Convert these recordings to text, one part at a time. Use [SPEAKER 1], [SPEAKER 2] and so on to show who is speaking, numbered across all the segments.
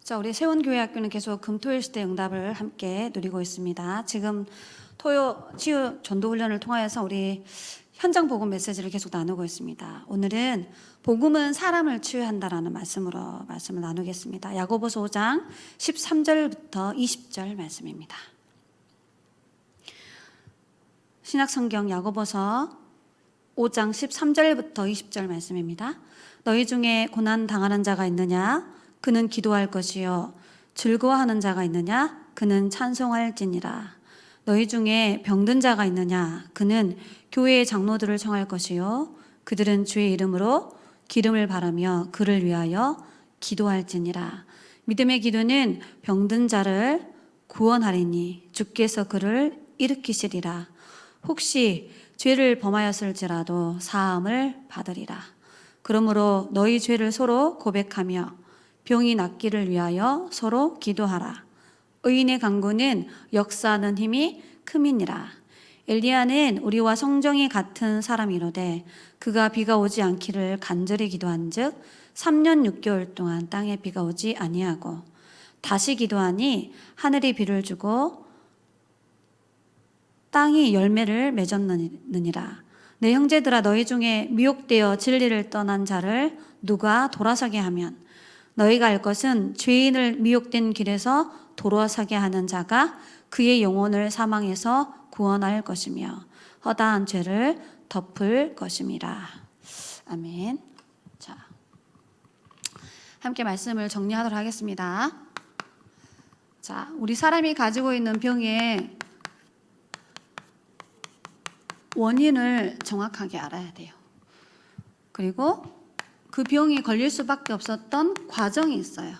[SPEAKER 1] 자, 우리 세원교회학교는 계속 금토일 시대 응답을 함께 누리고 있습니다. 지금 토요 치유 전도훈련을 통하여서 우리 현장 복음 메시지를 계속 나누고 있습니다. 오늘은 복음은 사람을 치유한다라는 말씀으로 말씀을 나누겠습니다. 야고보서 5장 13절부터 20절 말씀입니다. 신약성경 야고보서 5장 13절부터 20절 말씀입니다. 너희 중에 고난 당하는 자가 있느냐? 그는 기도할 것이요 즐거워하는 자가 있느냐? 그는 찬송할지니라. 너희 중에 병든 자가 있느냐? 그는 교회의 장로들을 청할 것이요 그들은 주의 이름으로 기름을 바르며 그를 위하여 기도할지니라. 믿음의 기도는 병든 자를 구원하리니 주께서 그를 일으키시리라. 혹시 죄를 범하였을지라도 사함을 받으리라. 그러므로 너희 죄를 서로 고백하며 병이 낫기를 위하여 서로 기도하라. 의인의 간구는 역사하는 힘이 큼이니라. 엘리야는 우리와 성정이 같은 사람이로되 그가 비가 오지 않기를 간절히 기도한즉 3년 6개월 동안 땅에 비가 오지 아니하고 다시 기도하니 하늘이 비를 주고 땅이 열매를 맺었느니라. 내 형제들아, 너희 중에 미혹되어 진리를 떠난 자를 누가 돌아서게 하면 너희가 알 것은 죄인을 미혹된 길에서 돌아서게 하는 자가 그의 영혼을 사망에서 구원할 것이며 허다한 죄를 덮을 것임이라. 아멘. 자, 함께 말씀을 정리하도록 하겠습니다. 자, 우리 사람이 가지고 있는 병의 원인을 정확하게 알아야 돼요. 그리고 그 병이 걸릴 수밖에 없었던 과정이 있어요.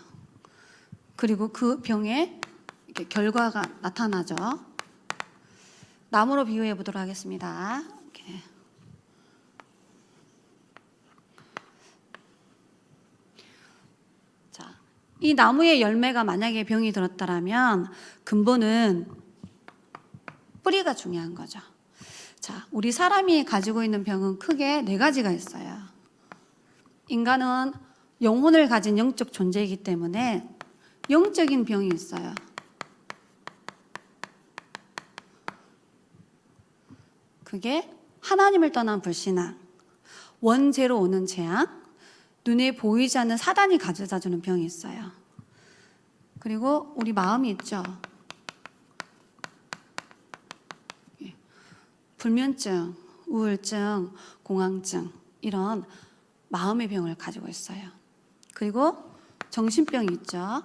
[SPEAKER 1] 그리고 그 병의 이렇게 결과가 나타나죠. 나무로 비유해 보도록 하겠습니다. 이렇게. 자, 이 나무의 열매가 만약에 병이 들었다라면 근본은 뿌리가 중요한 거죠. 자, 우리 사람이 가지고 있는 병은 크게 4가지가 있어요. 인간은 영혼을 가진 영적 존재이기 때문에 영적인 병이 있어요. 그게 하나님을 떠난 불신앙, 원죄로 오는 재앙, 눈에 보이지 않는 사단이 가져다 주는 병이 있어요. 그리고 우리 마음이 있죠. 불면증, 우울증, 공황증 이런 마음의 병을 가지고 있어요. 그리고 정신병이 있죠.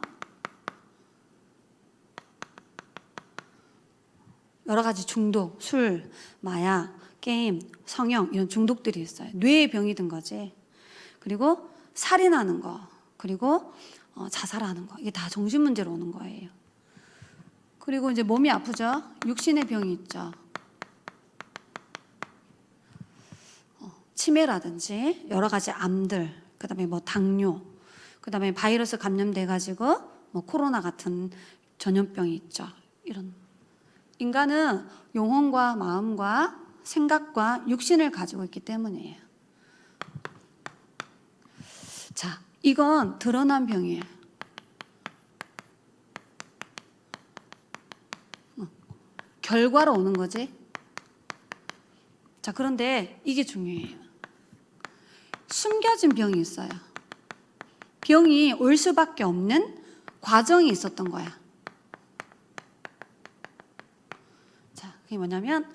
[SPEAKER 1] 여러 가지 중독, 술, 마약, 게임, 성형 이런 중독들이 있어요. 뇌의 병이 든 거지. 그리고 살인하는 거, 그리고 자살하는 거, 이게 다 정신 문제로 오는 거예요. 그리고 이제 몸이 아프죠. 육신의 병이 있죠. 치매라든지 여러 가지 암들, 그다음에 뭐 당뇨, 그다음에 바이러스 감염돼 가지고 뭐 코로나 같은 전염병이 있죠. 이런 인간은 영혼과 마음과 생각과 육신을 가지고 있기 때문이에요. 자, 이건 드러난 병이에요. 결과로 오는 거지. 자, 그런데 이게 중요해요. 숨겨진 병이 있어요. 병이 올 수밖에 없는 과정이 있었던 거야. 자, 그게 뭐냐면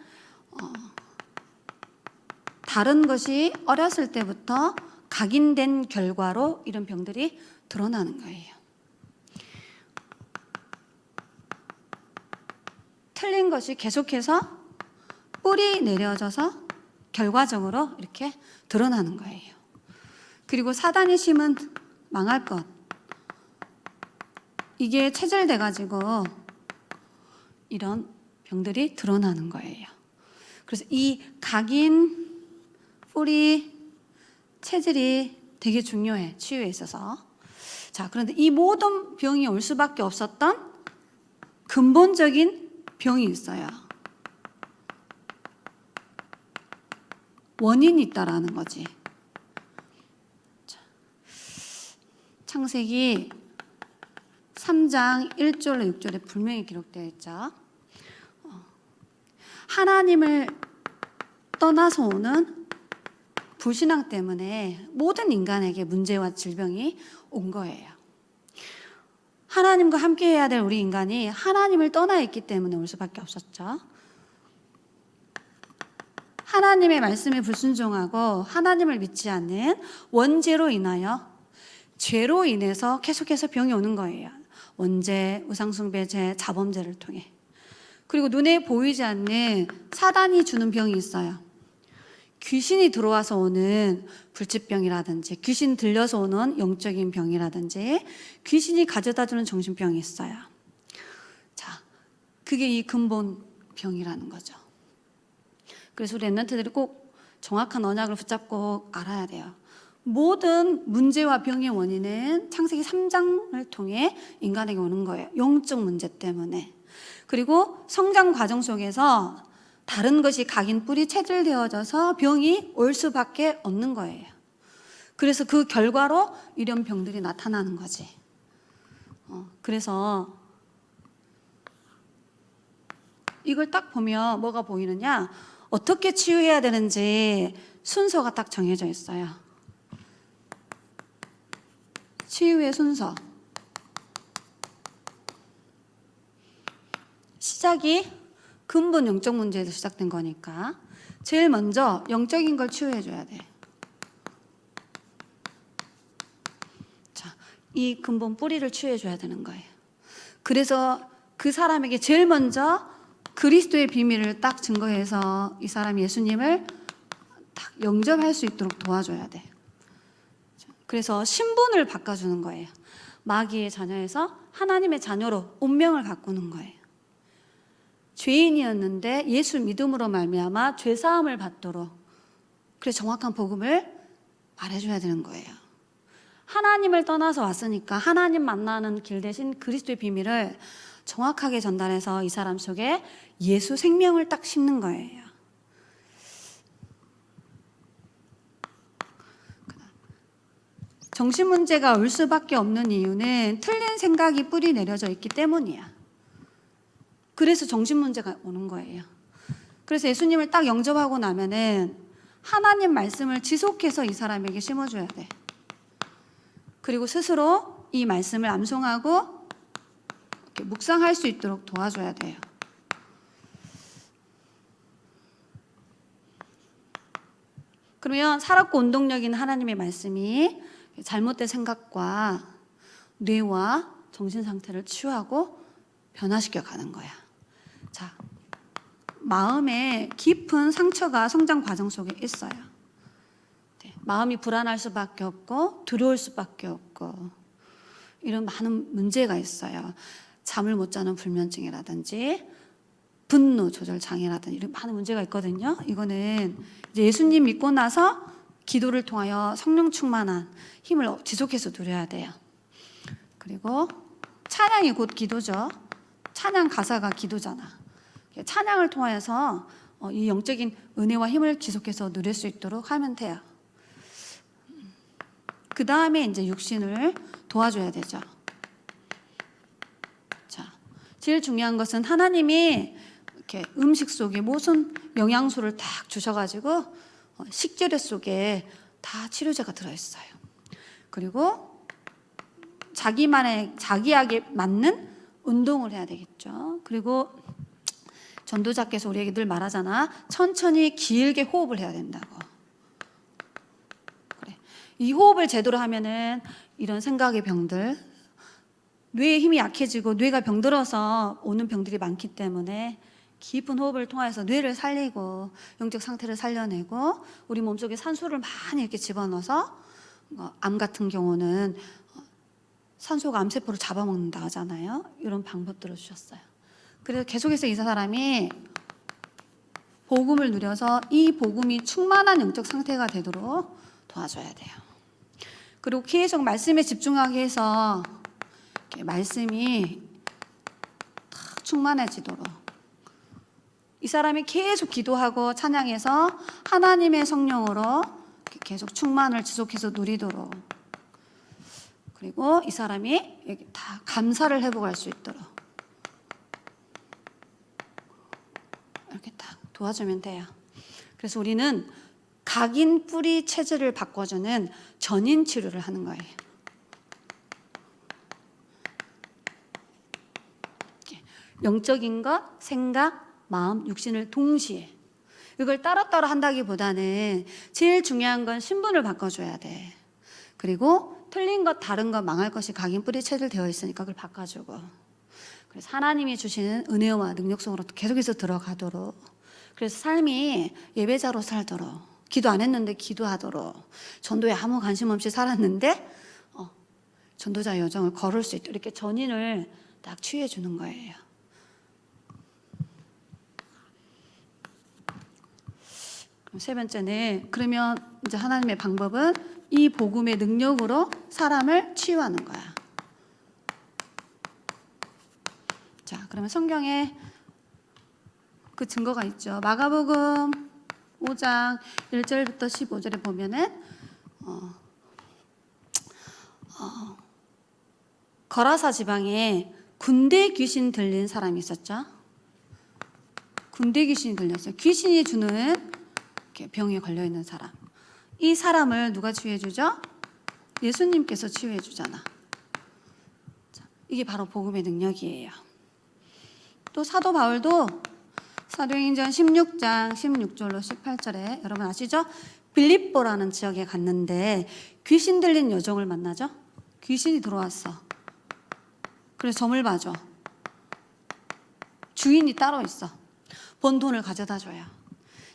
[SPEAKER 1] 다른 것이 어렸을 때부터 각인된 결과로 이런 병들이 드러나는 거예요. 틀린 것이 계속해서 뿌리 내려져서 결과적으로 이렇게 드러나는 거예요. 그리고 사단이 심은 망할 것, 이게 체질돼 가지고 이런 병들이 드러나는 거예요. 그래서 이 각인 뿌리 체질이 되게 중요해, 치유에 있어서. 자, 그런데 이 모든 병이 올 수밖에 없었던 근본적인 병이 있어요. 원인이 있다라는 거지. 창세기 3장 1절로 6절에 분명히 기록되어 있죠. 하나님을 떠나서 오는 불신앙 때문에 모든 인간에게 문제와 질병이 온 거예요. 하나님과 함께 해야 될 우리 인간이 하나님을 떠나 있기 때문에 올 수밖에 없었죠. 하나님의 말씀에 불순종하고 하나님을 믿지 않는 원죄로 인하여 죄로 인해서 계속해서 병이 오는 거예요. 원죄, 우상숭배죄, 자범죄를 통해. 그리고 눈에 보이지 않는 사단이 주는 병이 있어요. 귀신이 들어와서 오는 불치병이라든지 귀신 들려서 오는 영적인 병이라든지 귀신이 가져다주는 정신병이 있어요. 자, 그게 이 근본 병이라는 거죠. 그래서 우리 랩런트들이 꼭 정확한 언약을 붙잡고 알아야 돼요. 모든 문제와 병의 원인은 창세기 3장을 통해 인간에게 오는 거예요. 영적 문제 때문에. 그리고 성장 과정 속에서 다른 것이 각인 뿌리 체질되어져서 병이 올 수밖에 없는 거예요. 그래서 그 결과로 이런 병들이 나타나는 거지. 그래서 이걸 딱 보면 뭐가 보이느냐? 어떻게 치유해야 되는지 순서가 딱 정해져 있어요. 치유의 순서. 시작이 근본 영적 문제에서 시작된 거니까 제일 먼저 영적인 걸 치유해줘야 돼. 자, 이 근본 뿌리를 치유해줘야 되는 거예요. 그래서 그 사람에게 제일 먼저 그리스도의 비밀을 딱 증거해서 이 사람이 예수님을 딱 영접할 수 있도록 도와줘야 돼. 그래서 신분을 바꿔주는 거예요. 마귀의 자녀에서 하나님의 자녀로 운명을 바꾸는 거예요. 죄인이었는데 예수 믿음으로 말미암아 죄 사함을 받도록, 그래서 정확한 복음을 말해줘야 되는 거예요. 하나님을 떠나서 왔으니까 하나님 만나는 길 대신 그리스도의 비밀을 정확하게 전달해서 이 사람 속에 예수 생명을 딱 심는 거예요. 정신 문제가 올 수밖에 없는 이유는 틀린 생각이 뿌리 내려져 있기 때문이야. 그래서 정신 문제가 오는 거예요. 그래서 예수님을 딱 영접하고 나면은 하나님 말씀을 지속해서 이 사람에게 심어줘야 돼. 그리고 스스로 이 말씀을 암송하고 이렇게 묵상할 수 있도록 도와줘야 돼요. 그러면 살았고 운동력 있는 하나님의 말씀이 잘못된 생각과 뇌와 정신 상태를 치유하고 변화시켜 가는 거야. 자, 마음에 깊은 상처가 성장 과정 속에 있어요. 마음이 불안할 수밖에 없고 두려울 수밖에 없고 이런 많은 문제가 있어요. 잠을 못 자는 불면증이라든지 분노 조절 장애라든지 이런 많은 문제가 있거든요. 이거는 이제 예수님 믿고 나서 기도를 통하여 성령 충만한 힘을 지속해서 누려야 돼요. 그리고 찬양이 곧 기도죠. 찬양 가사가 기도잖아. 찬양을 통하여서 이 영적인 은혜와 힘을 지속해서 누릴 수 있도록 하면 돼요. 그 다음에 이제 육신을 도와줘야 되죠. 자, 제일 중요한 것은 하나님이 이렇게 음식 속에 모든 영양소를 딱 주셔가지고 식재료 속에 다 치료제가 들어있어요. 그리고 자기에게 맞는 운동을 해야 되겠죠. 그리고 전도자께서 우리에게 늘 말하잖아. 천천히 길게 호흡을 해야 된다고. 그래. 이 호흡을 제대로 하면은 이런 생각의 병들, 뇌의 힘이 약해지고 뇌가 병들어서 오는 병들이 많기 때문에 깊은 호흡을 통해서 뇌를 살리고 영적 상태를 살려내고 우리 몸속에 산소를 많이 이렇게 집어넣어서 암 같은 경우는 산소가 암세포를 잡아먹는다 하잖아요. 이런 방법들을 주셨어요. 그래서 계속해서 이 사람이 복음을 누려서 이 복음이 충만한 영적 상태가 되도록 도와줘야 돼요. 그리고 계속 말씀에 집중하게 해서 말씀이 다 충만해지도록 이 사람이 계속 기도하고 찬양해서 하나님의 성령으로 계속 충만을 지속해서 누리도록 그리고 이 사람이 여기 다 감사를 회복할 수 있도록 이렇게 딱 도와주면 돼요. 그래서 우리는 각인 뿌리 체질을 바꿔주는 전인 치료를 하는 거예요. 영적인 것, 생각, 마음, 육신을 동시에. 이걸 따로따로 한다기보다는 제일 중요한 건 신분을 바꿔줘야 돼. 그리고 틀린 것, 다른 것, 망할 것이 각인 뿌리 체질 되어 있으니까 그걸 바꿔주고. 그래서 하나님이 주시는 은혜와 능력 속으로 계속해서 들어가도록. 그래서 삶이 예배자로 살도록. 기도 안 했는데 기도하도록. 전도에 아무 관심 없이 살았는데 전도자 여정을 걸을 수 있도록 이렇게 전인을 딱 취해 주는 거예요. 그럼 세 번째는 그러면 이제 하나님의 방법은 이 복음의 능력으로 사람을 치유하는 거야. 자, 그러면 성경에 그 증거가 있죠. 마가복음 5장 1절부터 15절에 보면은 거라사 지방에 군대 귀신 들린 사람이 있었죠. 군대 귀신이 들렸어요. 귀신이 주는 병에 걸려 있는 사람. 이 사람을 누가 치유해 주죠? 예수님께서 치유해 주잖아. 이게 바로 복음의 능력이에요. 또 사도 바울도 사도행전 16장 16절로 18절에 여러분 아시죠? 빌립보라는 지역에 갔는데 귀신 들린 여종을 만나죠? 귀신이 들어왔어. 그래서 점을 봐줘. 주인이 따로 있어. 번 돈을 가져다 줘요.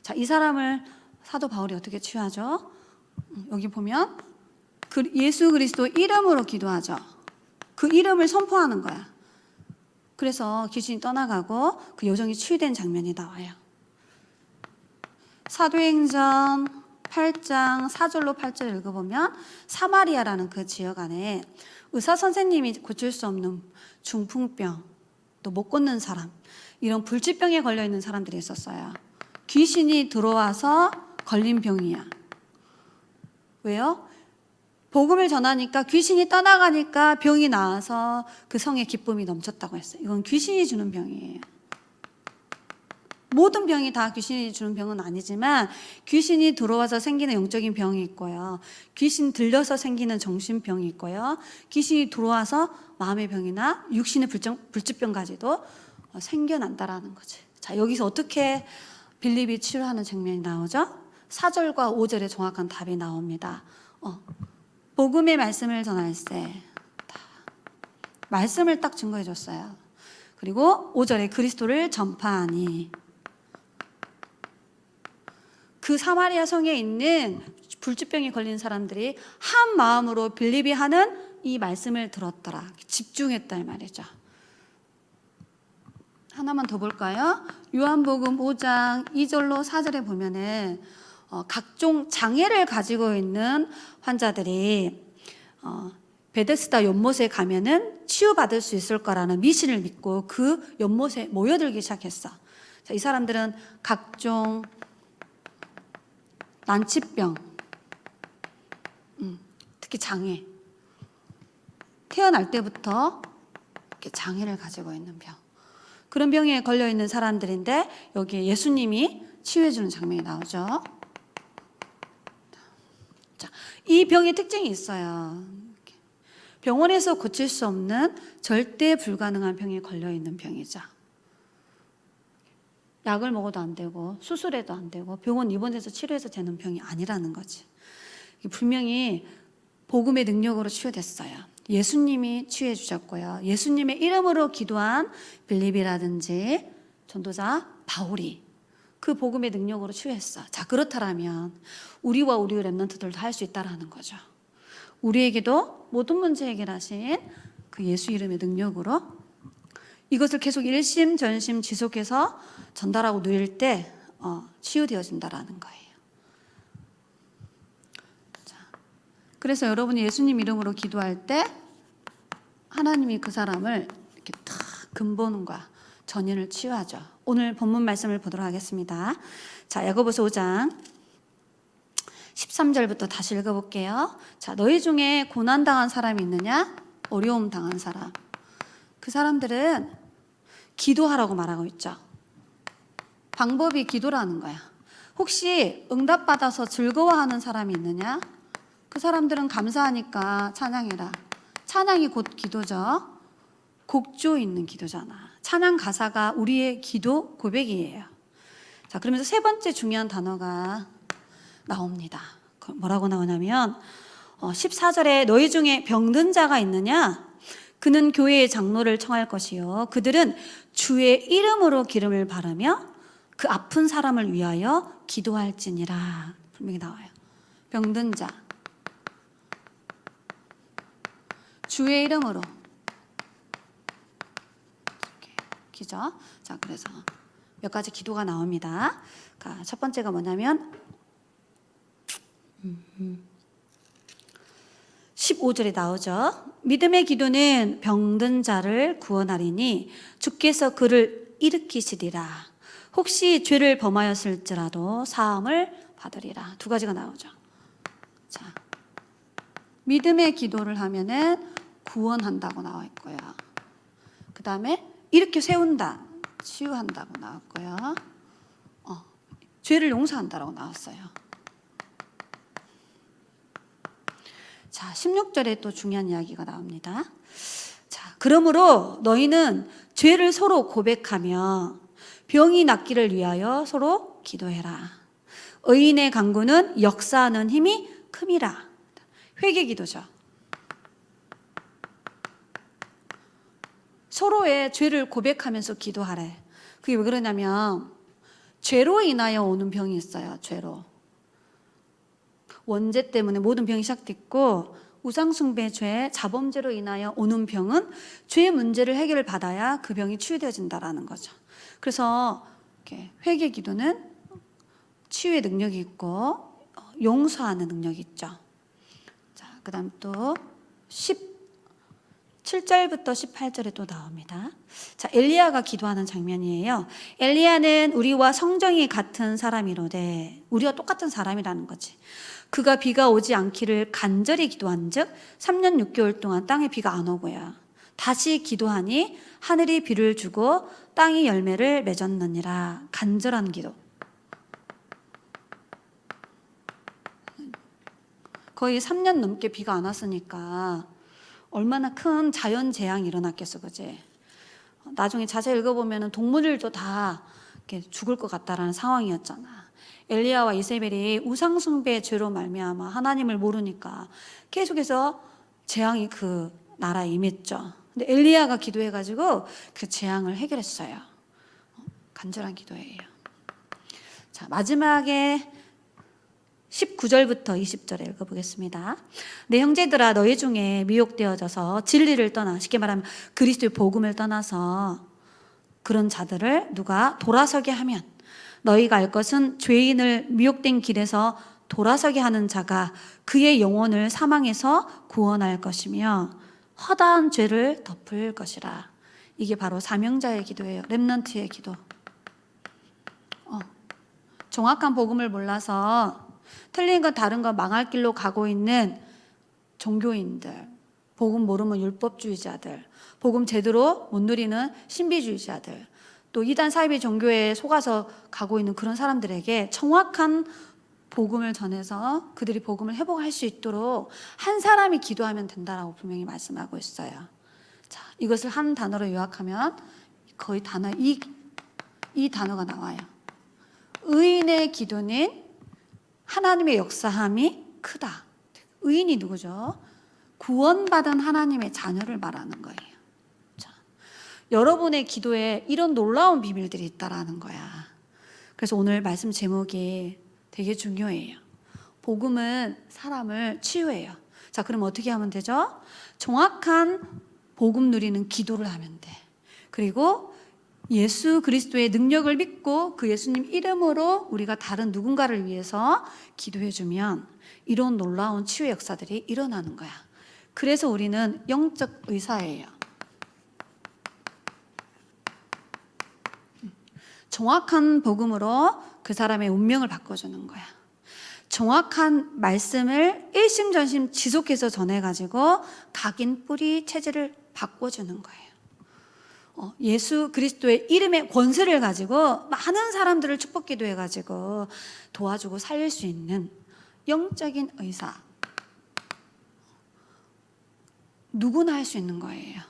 [SPEAKER 1] 자, 이 사람을 사도 바울이 어떻게 치유하죠? 여기 보면 예수 그리스도 이름으로 기도하죠. 그 이름을 선포하는 거야. 그래서 귀신이 떠나가고 그 여종이 치유된 장면이 나와요. 사도행전 8장 4절로 8절 읽어보면 사마리아라는 그 지역 안에 의사 선생님이 고칠 수 없는 중풍병, 또 못 걷는 사람, 이런 불치병에 걸려 있는 사람들이 있었어요. 귀신이 들어와서 걸린 병이야. 왜요? 복음을 전하니까 귀신이 떠나가니까 병이 나아서 그 성에 기쁨이 넘쳤다고 했어요. 이건 귀신이 주는 병이에요. 모든 병이 다 귀신이 주는 병은 아니지만 귀신이 들어와서 생기는 영적인 병이 있고요. 귀신 들려서 생기는 정신병이 있고요. 귀신이 들어와서 마음의 병이나 육신의 불치병까지도 생겨난다라는 거지. 자, 여기서 어떻게 빌립이 치료하는 장면이 나오죠? 4절과 5절에 정확한 답이 나옵니다. 복음의 말씀을 전할 때 말씀을 딱 증거해 줬어요. 그리고 5절에 그리스도를 전파하니 그 사마리아 성에 있는 불치병에 걸린 사람들이 한 마음으로 빌립이 하는 이 말씀을 들었더라. 집중했다 이 말이죠. 하나만 더 볼까요? 요한복음 5장 2절로 4절에 보면은 각종 장애를 가지고 있는 환자들이 베데스다 연못에 가면은 치유받을 수 있을 거라는 미신을 믿고 그 연못에 모여들기 시작했어. 자, 이 사람들은 각종 난치병, 특히 장애, 태어날 때부터 이렇게 장애를 가지고 있는 병, 그런 병에 걸려 있는 사람들인데 여기에 예수님이 치유해 주는 장면이 나오죠. 자, 이 병의 특징이 있어요. 병원에서 고칠 수 없는 절대 불가능한 병에 걸려 있는 병이죠. 약을 먹어도 안 되고 수술해도 안 되고 병원 입원해서 치료해서 되는 병이 아니라는 거지. 분명히 복음의 능력으로 치유됐어요. 예수님이 치유해 주셨고요. 예수님의 이름으로 기도한 빌립이라든지 전도자 바울이 그 복음의 능력으로 치유했어. 자, 그렇다면 우리와 우리 렘넌트들도 할 수 있다라는 거죠. 우리에게도 모든 문제 해결하신 그 예수 이름의 능력으로 이것을 계속 일심 전심 지속해서 전달하고 누릴 때 치유되어진다라는 거예요. 자, 그래서 여러분이 예수님 이름으로 기도할 때 하나님이 그 사람을 이렇게 탁 근본과 전인을 치유하죠. 오늘 본문 말씀을 보도록 하겠습니다. 자, 야고보서 5장 13절부터 다시 읽어볼게요. 자, 너희 중에 고난당한 사람이 있느냐? 어려움 당한 사람. 그 사람들은 기도하라고 말하고 있죠. 방법이 기도라는 거야. 혹시 응답받아서 즐거워하는 사람이 있느냐? 그 사람들은 감사하니까 찬양해라. 찬양이 곧 기도죠. 곡조 있는 기도잖아. 찬양 가사가 우리의 기도 고백이에요. 자, 그러면서 세 번째 중요한 단어가 나옵니다. 뭐라고 나오냐면 14절에 너희 중에 병든 자가 있느냐? 그는 교회의 장로를 청할 것이요. 그들은 주의 이름으로 기름을 바르며 그 아픈 사람을 위하여 기도할지니라. 분명히 나와요. 병든 자. 주의 이름으로. 이렇게 기죠. 자, 그래서 몇 가지 기도가 나옵니다. 첫 번째가 뭐냐면 15절에 나오죠. 믿음의 기도는 병든 자를 구원하리니 주께서 그를 일으키시리라. 혹시 죄를 범하였을지라도 사함을 받으리라. 두 가지가 나오죠. 자, 믿음의 기도를 하면은 구원한다고 나와 있고요. 그 다음에 일으켜 세운다, 치유한다고 나왔고요. 죄를 용서한다라고 나왔어요. 자, 16절에 또 중요한 이야기가 나옵니다. 자, 그러므로 너희는 죄를 서로 고백하며 병이 낫기를 위하여 서로 기도해라. 의인의 간구는 역사하는 힘이 큼이라. 회개 기도죠. 서로의 죄를 고백하면서 기도하래. 그게 왜 그러냐면 죄로 인하여 오는 병이 있어요. 죄로. 원죄 때문에 모든 병이 시작됐고 우상숭배 죄, 자범죄로 인하여 오는 병은 죄의 문제를 해결을 받아야 그 병이 치유되어진다라는 거죠. 그래서 회개 기도는 치유의 능력이 있고 용서하는 능력이 있죠. 자, 그다음 또 17절부터 18절에 또 나옵니다. 자, 엘리야가 기도하는 장면이에요. 엘리야는 우리와 성정이 같은 사람이로되, 우리와 똑같은 사람이라는 거지. 그가 비가 오지 않기를 간절히 기도한즉 3년 6개월 동안 땅에 비가 안 오고요. 다시 기도하니 하늘이 비를 주고 땅이 열매를 맺었느니라. 간절한 기도. 거의 3년 넘게 비가 안 왔으니까 얼마나 큰 자연 재앙이 일어났겠어, 그지? 나중에 자세히 읽어보면 동물들도 다 이렇게 죽을 것 같다라는 상황이었잖아. 엘리야와 이세벨이 우상숭배 죄로 말미암아 하나님을 모르니까 계속해서 재앙이 그 나라에 임했죠. 근데 엘리야가 기도해가지고 그 재앙을 해결했어요. 간절한 기도예요. 자, 마지막에 19절부터 20절에 읽어보겠습니다. 내 형제들아, 너희 중에 미혹되어져서 진리를 떠나, 쉽게 말하면 그리스도의 복음을 떠나서 그런 자들을 누가 돌아서게 하면, 너희가 알 것은 죄인을 미혹된 길에서 돌아서게 하는 자가 그의 영혼을 사망에서 구원할 것이며 허다한 죄를 덮을 것이라. 이게 바로 사명자의 기도예요. 렘넌트의 기도. 정확한 복음을 몰라서 틀린 것 다른 것 망할 길로 가고 있는 종교인들, 복음 모르면 율법주의자들, 복음 제대로 못 누리는 신비주의자들, 또 이단 사이비 종교에 속아서 가고 있는 그런 사람들에게 정확한 복음을 전해서 그들이 복음을 회복할 수 있도록 한 사람이 기도하면 된다라고 분명히 말씀하고 있어요. 자, 이것을 한 단어로 요약하면 거의 단어 이 단어가 나와요. 의인의 기도는 하나님의 역사함이 크다. 의인이 누구죠? 구원받은 하나님의 자녀를 말하는 거예요. 자, 여러분의 기도에 이런 놀라운 비밀들이 있다라는 거야. 그래서 오늘 말씀 제목이 되게 중요해요. 복음은 사람을 치유해요. 자, 그럼 어떻게 하면 되죠? 정확한 복음 누리는 기도를 하면 돼. 그리고 예수 그리스도의 능력을 믿고 그 예수님 이름으로 우리가 다른 누군가를 위해서 기도해주면 이런 놀라운 치유 역사들이 일어나는 거야. 그래서 우리는 영적 의사예요. 정확한 복음으로 그 사람의 운명을 바꿔주는 거야. 정확한 말씀을 일심전심 지속해서 전해가지고 각인 뿌리 체질을 바꿔주는 거예요. 예수 그리스도의 이름의 권세를 가지고 많은 사람들을 축복 기도해가지고 도와주고 살릴 수 있는 영적인 의사, 누구나 할 수 있는 거예요.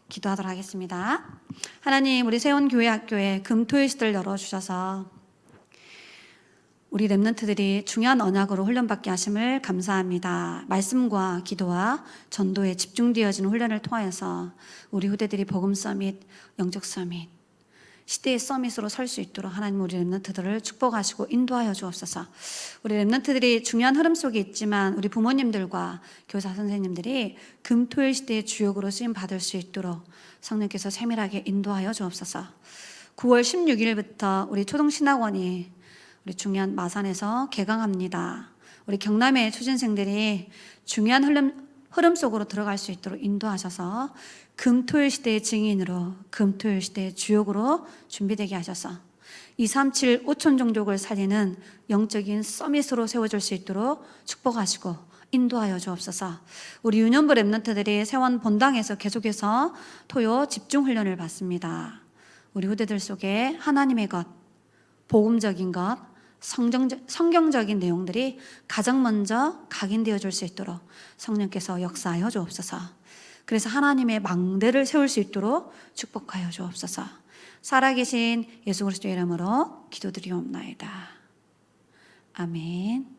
[SPEAKER 1] 기도하도록 하겠습니다. 하나님, 우리 세원교회 학교에 금토일 시대를 열어주셔서 우리 렘넌트들이 중요한 언약으로 훈련받게 하심을 감사합니다. 말씀과 기도와 전도에 집중되어지는 훈련을 통하여서 우리 후대들이 복음 서밋, 영적 서밋, 시대의 서밋으로 설 수 있도록 하나님 우리 렘넌트들을 축복하시고 인도하여 주옵소서. 우리 렘넌트들이 중요한 흐름 속에 있지만 우리 부모님들과 교사 선생님들이 금토일 시대의 주역으로 쓰임 받을 수 있도록 성령께서 세밀하게 인도하여 주옵소서. 9월 16일부터 우리 초등신학원이 우리 중요한 마산에서 개강합니다. 우리 경남의 초진생들이 중요한 흐름 속으로 들어갈 수 있도록 인도하셔서 금토일 시대의 증인으로, 금토일 시대의 주역으로 준비되게 하셔서 237 5천 종족을 살리는 영적인 서밋으로 세워줄 수 있도록 축복하시고 인도하여 주옵소서. 우리 유년부 렘넌트들이 세원 본당에서 계속해서 토요 집중 훈련을 받습니다. 우리 후대들 속에 하나님의 것, 복음적인 것, 성경적인 내용들이 가장 먼저 각인되어 줄 수 있도록 성령께서 역사하여 주옵소서. 그래서 하나님의 망대를 세울 수 있도록 축복하여 주옵소서. 살아계신 예수 그리스도의 이름으로 기도드리옵나이다. 아멘.